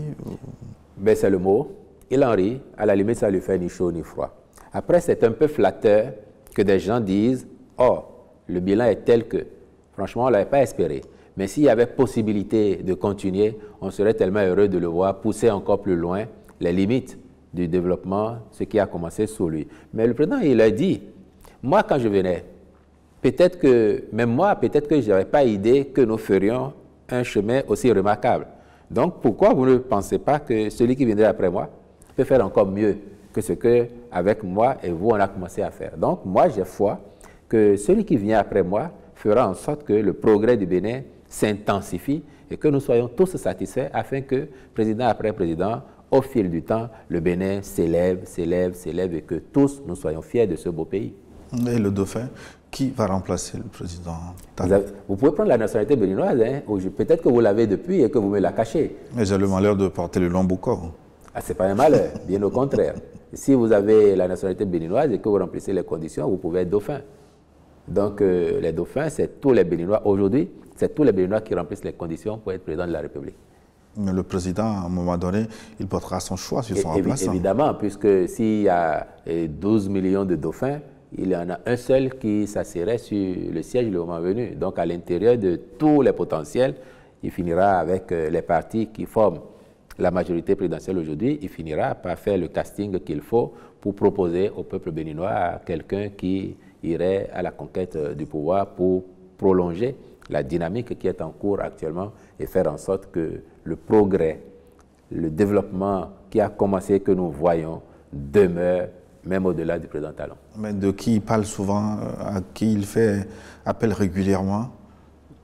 Ben, c'est le mot. Il en rit. À la limite, ça lui fait ni chaud ni froid. Après, c'est un peu flatteur que des gens disent « Oh, le bilan est tel que… » Franchement, on ne l'avait pas espéré. Mais s'il y avait possibilité de continuer, on serait tellement heureux de le voir pousser encore plus loin les limites du développement, ce qui a commencé sous lui. Mais le président, il a dit, moi quand je venais, peut-être que, même moi, peut-être que je n'avais pas idée que nous ferions un chemin aussi remarquable. Donc pourquoi vous ne pensez pas que celui qui viendrait après moi peut faire encore mieux que ce que, avec moi et vous, on a commencé à faire? Donc moi, j'ai foi que celui qui vient après moi fera en sorte que le progrès du Bénin s'intensifie et que nous soyons tous satisfaits afin que, président après président, au fil du temps, le Bénin s'élève, s'élève, s'élève et que tous nous soyons fiers de ce beau pays. Et le dauphin, qui va remplacer le président Talon? Vous pouvez prendre la nationalité béninoise, hein? Peut-être que vous l'avez depuis et que vous me la cachez. Mais j'ai le malheur de porter le Lombouko. Ah, ce n'est pas un malheur, bien au contraire. Si vous avez la nationalité béninoise et que vous remplissez les conditions, vous pouvez être dauphin. Donc les dauphins, c'est tous les Béninois. Aujourd'hui, c'est tous les Béninois qui remplissent les conditions pour être président de la République. Mais le président, à un moment donné, il portera son choix sur son remplaçant. Évidemment, puisque s'il y a 12 millions de dauphins, il y en a un seul qui s'assierait sur le siège le moment venu. Donc à l'intérieur de tous les potentiels, il finira avec les partis qui forment la majorité présidentielle aujourd'hui, il finira par faire le casting qu'il faut pour proposer au peuple béninois quelqu'un qui irait à la conquête du pouvoir pour prolonger la dynamique qui est en cours actuellement et faire en sorte que le progrès, le développement qui a commencé, que nous voyons, demeure même au-delà du président Talon. Mais de qui il parle souvent, à qui il fait appel régulièrement?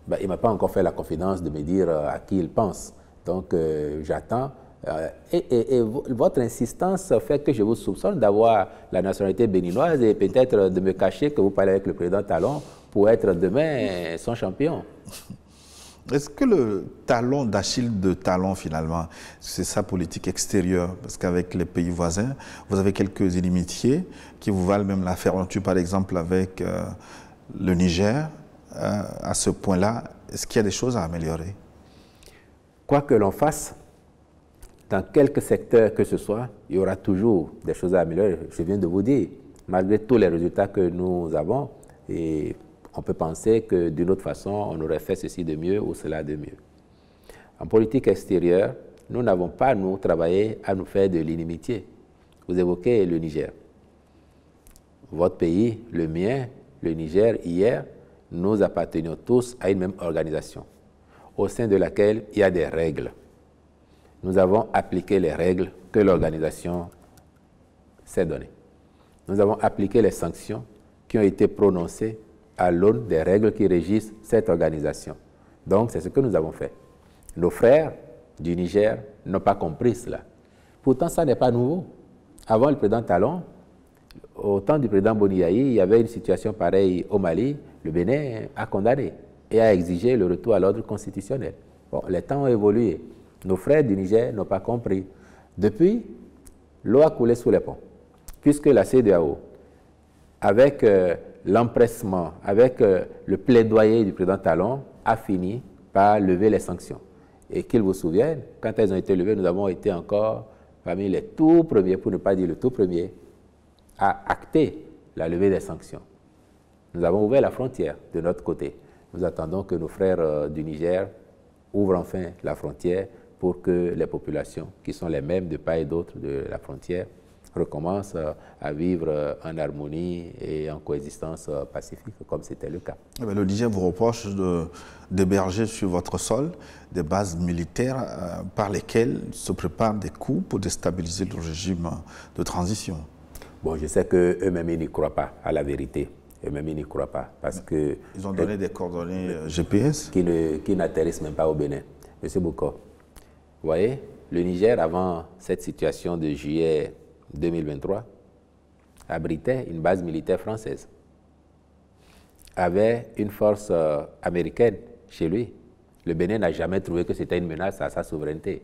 Ben, il ne m'a pas encore fait la confidence de me dire à qui il pense. Donc j'attends. Et votre insistance fait que je vous soupçonne d'avoir la nationalité béninoise et peut-être de me cacher que vous parlez avec le président Talon pour être demain son champion. Est-ce que le talon d'Achille de Talon, finalement, c'est sa politique extérieure? Parce qu'avec les pays voisins, vous avez quelques inimitiés qui vous valent même la fermeture, par exemple, avec le Niger, à ce point-là, est-ce qu'il y a des choses à améliorer? Quoi que l'on fasse, dans quelque secteur que ce soit, il y aura toujours des choses à améliorer. Je viens de vous dire, malgré tous les résultats que nous avons, et on peut penser que d'une autre façon, on aurait fait ceci de mieux ou cela de mieux. En politique extérieure, nous n'avons pas, nous, travaillé à nous faire de l'inimitié. Vous évoquez le Niger. Votre pays, le mien, le Niger, hier, nous appartenions tous à une même organisation, au sein de laquelle il y a des règles. Nous avons appliqué les règles que l'organisation s'est données. Nous avons appliqué les sanctions qui ont été prononcées à l'aune des règles qui régissent cette organisation. Donc, c'est ce que nous avons fait. Nos frères du Niger n'ont pas compris cela. Pourtant, ça n'est pas nouveau. Avant le président Talon, au temps du président Boniaï, il y avait une situation pareille au Mali. Le Bénin a condamné et a exigé le retour à l'ordre constitutionnel. Bon, les temps ont évolué. Nos frères du Niger n'ont pas compris. Depuis, l'eau a coulé sous les ponts, puisque la CEDEAO, avec l'empressement, avec le plaidoyer du président Talon, a fini par lever les sanctions. Et qu'ils vous souviennent, quand elles ont été levées, nous avons été encore parmi les tout premiers, pour ne pas dire le tout premier, à acter la levée des sanctions. Nous avons ouvert la frontière de notre côté. Nous attendons que nos frères du Niger ouvrent enfin la frontière pour que les populations, qui sont les mêmes de part et d'autre de la frontière, recommencent à vivre en harmonie et en coexistence pacifique, comme c'était le cas. Le Niger vous reproche d'héberger sur votre sol des bases militaires par lesquelles se préparent des coups pour déstabiliser le régime de transition. Bon, je sais qu'eux-mêmes, ils n'y croient pas à la vérité. Eux-mêmes, ils n'y croient pas. Parce que ils ont donné des coordonnées GPS qui n'atterrissent même pas au Bénin. Monsieur Boko, vous voyez, le Niger, avant cette situation de juillet 2023, abritait une base militaire française, avait une force américaine chez lui. Le Bénin n'a jamais trouvé que c'était une menace à sa souveraineté.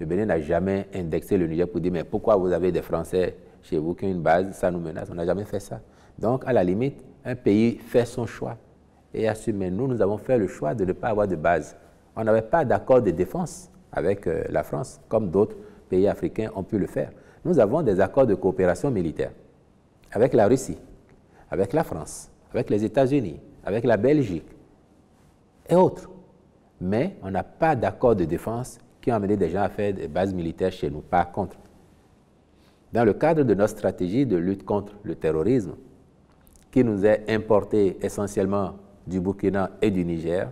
Le Bénin n'a jamais indexé le Niger pour dire « mais pourquoi vous avez des Français chez vous qui ont une base, ça nous menace ?» On n'a jamais fait ça. Donc, à la limite, un pays fait son choix et assume. Mais nous avons fait le choix de ne pas avoir de base. On n'avait pas d'accord de défense avec la France, comme d'autres pays africains ont pu le faire. Nous avons des accords de coopération militaire avec la Russie, avec la France, avec les États-Unis, avec la Belgique et autres. Mais on n'a pas d'accord de défense qui ont amené des gens à faire des bases militaires chez nous. Par contre, dans le cadre de notre stratégie de lutte contre le terrorisme, qui nous est importé essentiellement du Burkina et du Niger,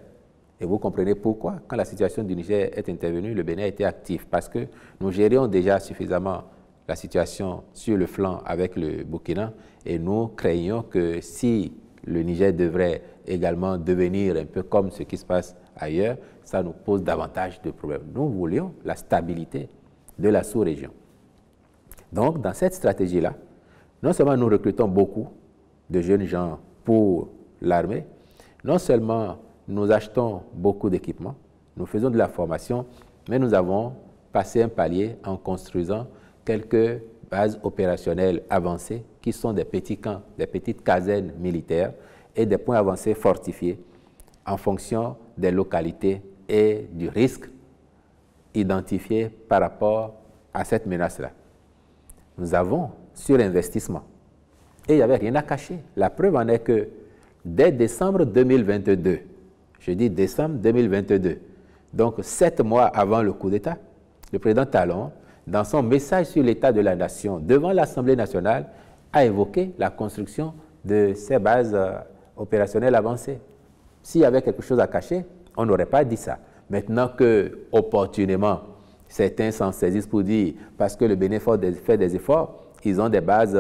et vous comprenez pourquoi, quand la situation du Niger est intervenue, le Bénin était actif, parce que nous gérions déjà suffisamment la situation sur le flanc avec le Burkina, et nous craignons que si le Niger devrait également devenir un peu comme ce qui se passe ailleurs, ça nous pose davantage de problèmes. Nous voulions la stabilité de la sous-région. Donc, dans cette stratégie-là, non seulement nous recrutons beaucoup de jeunes gens pour l'armée, non seulement nous achetons beaucoup d'équipements, nous faisons de la formation, mais nous avons passé un palier en construisant quelques bases opérationnelles avancées qui sont des petits camps, des petites casernes militaires et des points avancés fortifiés en fonction des localités et du risque identifié par rapport à cette menace-là. Nous avons surinvestissement et il n'y avait rien à cacher. La preuve en est que dès décembre 2022, je dis décembre 2022, donc 7 mois avant le coup d'État, le président Talon, dans son message sur l'état de la nation devant l'Assemblée nationale, a évoqué la construction de ces bases opérationnelles avancées. S'il y avait quelque chose à cacher, on n'aurait pas dit ça. Maintenant que, opportunément, certains s'en saisissent pour dire, parce que le Bénin fait des efforts, ils ont des bases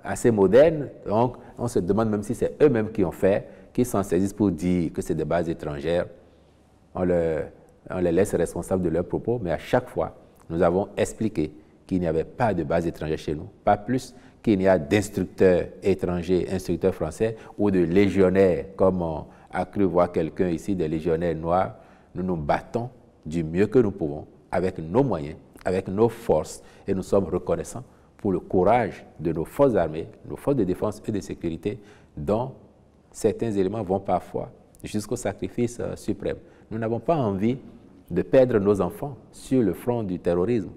assez modernes, donc on se demande même si c'est eux-mêmes qui ont fait, qui s'en saisissent pour dire que c'est des bases étrangères. On les laisse responsables de leurs propos, mais à chaque fois, nous avons expliqué qu'il n'y avait pas de base étrangère chez nous, pas plus qu'il n'y a d'instructeurs étrangers, instructeurs français ou de légionnaires, comme on a cru voir quelqu'un ici, des légionnaires noirs. Nous nous battons du mieux que nous pouvons, avec nos moyens, avec nos forces, et nous sommes reconnaissants pour le courage de nos forces armées, nos forces de défense et de sécurité, dont certains éléments vont parfois jusqu'au sacrifice suprême. Nous n'avons pas envie de perdre nos enfants sur le front du terrorisme.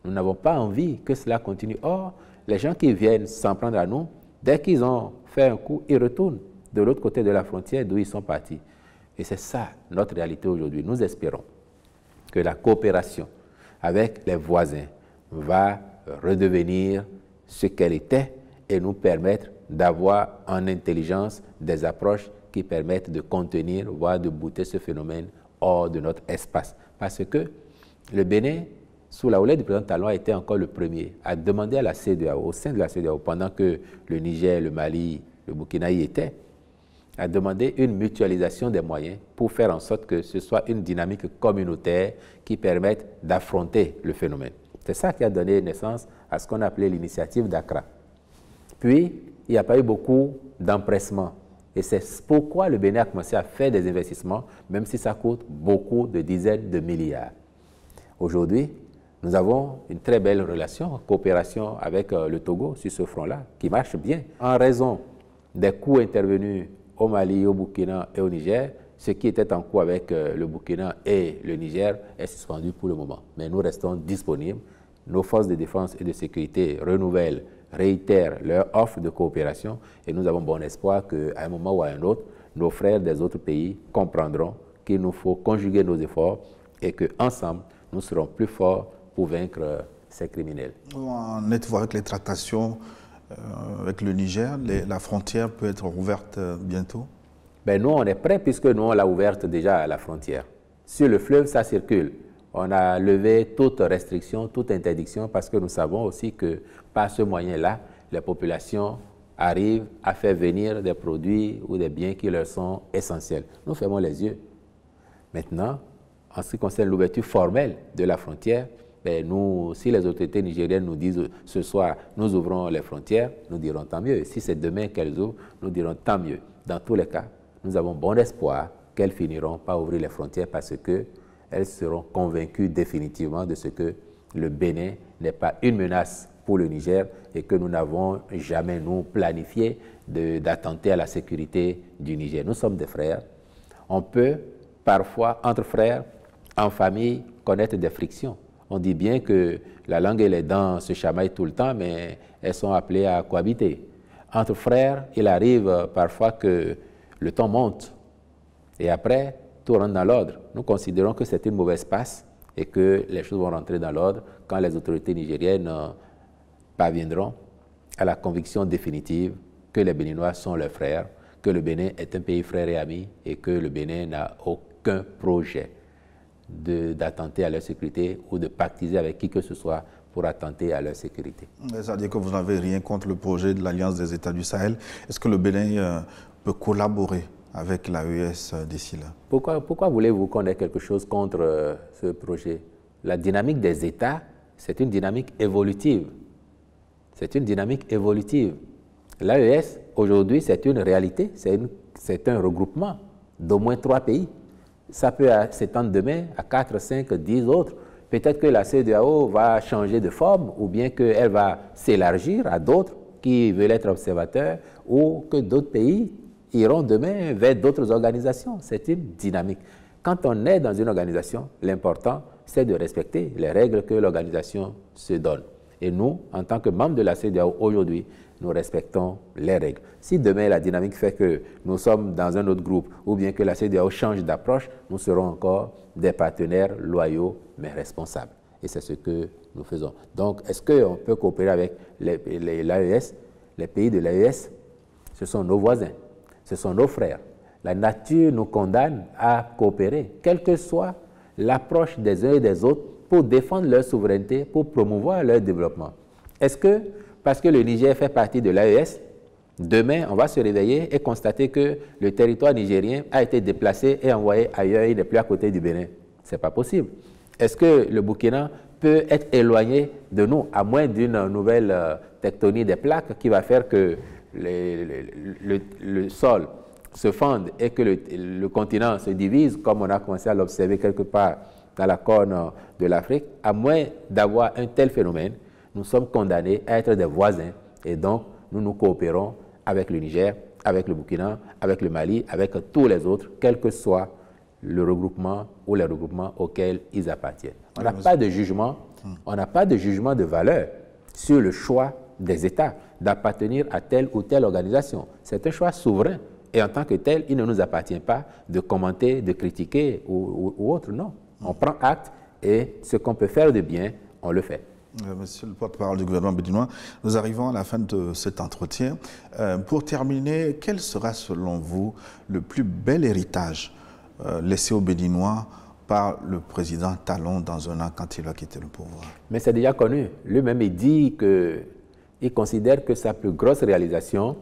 Nous n'avons pas envie que cela continue. Or, les gens qui viennent s'en prendre à nous, dès qu'ils ont fait un coup, ils retournent de l'autre côté de la frontière d'où ils sont partis. Et c'est ça notre réalité aujourd'hui. Nous espérons que la coopération avec les voisins va redevenir ce qu'elle était et nous permettre d'avoir en intelligence des approches qui permettent de contenir, voire de bouter ce phénomène hors de notre espace. Parce que le Bénin, sous la houlette du président Talon, a été encore le premier à demander à la CEDEAO, au sein de la CEDEAO, pendant que le Niger, le Mali, le Burkina y étaient, à demander une mutualisation des moyens pour faire en sorte que ce soit une dynamique communautaire qui permette d'affronter le phénomène. C'est ça qui a donné naissance à ce qu'on appelait l'initiative d'Accra. Puis, il n'y a pas eu beaucoup d'empressement. Et c'est pourquoi le Bénin a commencé à faire des investissements, même si ça coûte beaucoup de dizaines de milliards. Aujourd'hui, nous avons une très belle relation, coopération avec le Togo sur ce front-là, qui marche bien. En raison des coûts intervenus au Mali, au Burkina et au Niger, ce qui était en cours avec le Burkina et le Niger est suspendu pour le moment. Mais nous restons disponibles. Nos forces de défense et de sécurité renouvellent, réitèrent leur offre de coopération et nous avons bon espoir qu'à un moment ou à un autre, nos frères des autres pays comprendront qu'il nous faut conjuguer nos efforts et qu'ensemble, nous serons plus forts pour vaincre ces criminels. En êtes-vous avec les tractations avec le Niger? La frontière peut être ouverte bientôt? Ben nous, on est prêts puisque nous, on l'a ouverte déjà à la frontière. Sur le fleuve, ça circule. On a levé toute restriction, toute interdiction parce que nous savons aussi que par ce moyen-là, les populations arrivent à faire venir des produits ou des biens qui leur sont essentiels. Nous fermons les yeux. Maintenant, en ce qui concerne l'ouverture formelle de la frontière, ben nous, si les autorités nigériennes nous disent ce soir, nous ouvrons les frontières, nous dirons tant mieux. Si c'est demain qu'elles ouvrent, nous dirons tant mieux. Dans tous les cas, nous avons bon espoir qu'elles finiront par ouvrir les frontières parce qu'elles seront convaincues définitivement de ce que le Bénin n'est pas une menace pour le Niger et que nous n'avons jamais, nous, planifié d'attenter à la sécurité du Niger. Nous sommes des frères. On peut parfois, entre frères, en famille, connaître des frictions. On dit bien que la langue et les dents se chamaillent tout le temps, mais elles sont appelées à cohabiter. Entre frères, il arrive parfois que le temps monte et après, tout rentre dans l'ordre. Nous considérons que c'est une mauvaise passe et que les choses vont rentrer dans l'ordre quand les autorités nigériennes parviendront à la conviction définitive que les Béninois sont leurs frères, que le Bénin est un pays frère et ami et que le Bénin n'a aucun projet d'attenter à leur sécurité ou de pactiser avec qui que ce soit pour attenter à leur sécurité. C'est-à-dire que vous n'avez rien contre le projet de l'Alliance des États du Sahel. Est-ce que le Bénin peut collaborer avec l'AES d'ici là? Pourquoi voulez-vous qu'on ait quelque chose contre ce projet? La dynamique des États, c'est une dynamique évolutive. C'est une dynamique évolutive. L'AES, aujourd'hui, c'est une réalité, c'est un regroupement d'au moins 3 pays. Ça peut s'étendre demain à 4, 5, 10 autres. Peut-être que la CEDEAO va changer de forme ou bien qu'elle va s'élargir à d'autres qui veulent être observateurs ou que d'autres pays iront demain vers d'autres organisations. C'est une dynamique. Quand on est dans une organisation, l'important, c'est de respecter les règles que l'organisation se donne. Et nous, en tant que membres de la CEDEAO aujourd'hui, nous respectons les règles. Si demain la dynamique fait que nous sommes dans un autre groupe ou bien que la CEDEAO change d'approche, nous serons encore des partenaires loyaux mais responsables. Et c'est ce que nous faisons. Donc, est-ce qu'on peut coopérer avec l'AES? Les pays de l'AES, ce sont nos voisins, ce sont nos frères. La nature nous condamne à coopérer, quelle que soit l'approche des uns et des autres pour défendre leur souveraineté, pour promouvoir leur développement. Est-ce que, parce que le Niger fait partie de l'AES, demain, on va se réveiller et constater que le territoire nigérien a été déplacé et envoyé ailleurs, il n'est plus à côté du Bénin? Ce n'est pas possible. Est-ce que le Burkina peut être éloigné de nous, à moins d'une nouvelle tectonique des plaques qui va faire que le sol se fende et que le continent se divise, comme on a commencé à l'observer quelque part dans la corne de l'Afrique? À moins d'avoir un tel phénomène, nous sommes condamnés à être des voisins et donc nous coopérons avec le Niger avec le Burkina, avec le Mali, avec tous les autres, quel que soit le regroupement ou les regroupements auxquels ils appartiennent. On n'a pas de jugement, on n'a pas de jugement de valeur sur le choix des États d'appartenir à telle ou telle organisation. C'est un choix souverain. Et en tant que tel, il ne nous appartient pas de commenter, de critiquer ou autre, non. On prend acte et ce qu'on peut faire de bien, on le fait. Monsieur le porte-parole du gouvernement béninois, nous arrivons à la fin de cet entretien. Pour terminer, quel sera selon vous le plus bel héritage laissé aux Béninois par le président Talon dans un an quand il a quitté le pouvoir? Mais c'est déjà connu. Lui-même, il dit qu'il considère que sa plus grosse réalisation,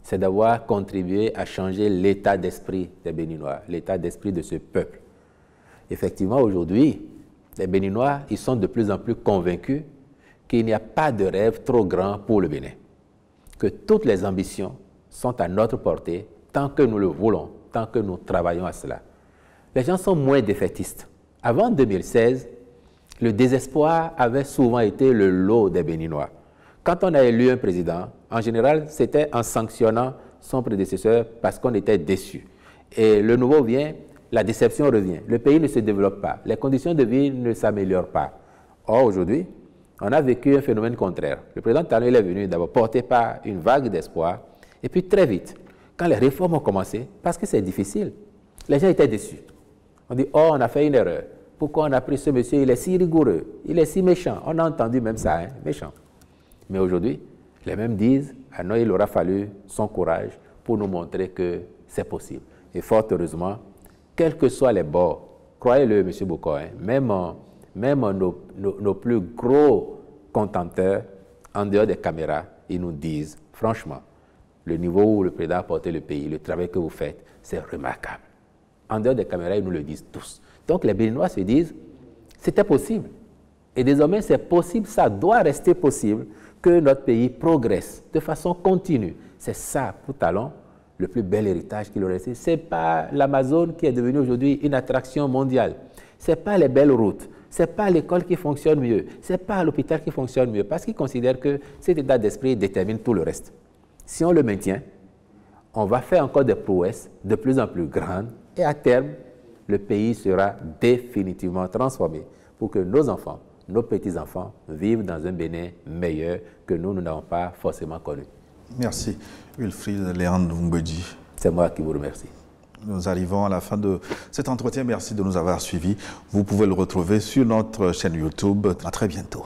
c'est d'avoir contribué à changer l'état d'esprit des Béninois, l'état d'esprit de ce peuple. Effectivement, aujourd'hui, les Béninois, ils sont de plus en plus convaincus qu'il n'y a pas de rêve trop grand pour le Bénin, que toutes les ambitions sont à notre portée tant que nous le voulons, tant que nous travaillons à cela. Les gens sont moins défaitistes. Avant 2016, le désespoir avait souvent été le lot des Béninois. Quand on a élu un président, en général, c'était en sanctionnant son prédécesseur parce qu'on était déçu. Et le nouveau vient, la déception revient. Le pays ne se développe pas. Les conditions de vie ne s'améliorent pas. Or, aujourd'hui, on a vécu un phénomène contraire. Le président Talon est venu d'abord porté par une vague d'espoir. Et puis très vite, quand les réformes ont commencé, parce que c'est difficile, les gens étaient déçus. On dit, oh, on a fait une erreur. Pourquoi on a pris ce monsieur? Il est si rigoureux, il est si méchant. On a entendu même ça, hein, méchant. Mais aujourd'hui, les mêmes disent, ah non, il aura fallu son courage pour nous montrer que c'est possible. Et fort heureusement, quels que soient les bords, croyez-le, M. Boko, hein, même nos plus gros contenteurs, en dehors des caméras, ils nous disent, franchement, le niveau où le président a porté le pays, le travail que vous faites, c'est remarquable. En dehors des caméras, ils nous le disent tous. Donc les Béninois se disent, c'était possible. Et désormais, c'est possible, ça doit rester possible, que notre pays progresse de façon continue. C'est ça, pour Talon, le plus bel héritage qu'il aurait laissé. Ce n'est pas l'Amazone qui est devenue aujourd'hui une attraction mondiale. Ce n'est pas les belles routes. Ce n'est pas l'école qui fonctionne mieux. Ce n'est pas l'hôpital qui fonctionne mieux. Parce qu'il considère que cet état d'esprit détermine tout le reste. Si on le maintient, on va faire encore des prouesses de plus en plus grandes. Et à terme, le pays sera définitivement transformé pour que nos enfants, nos petits-enfants vivent dans un Bénin meilleur que nous n'avons pas forcément connu. Merci. Wilfried Léandre Mbedi. C'est moi qui vous remercie. Nous arrivons à la fin de cet entretien. Merci de nous avoir suivis. Vous pouvez le retrouver sur notre chaîne YouTube. À très bientôt.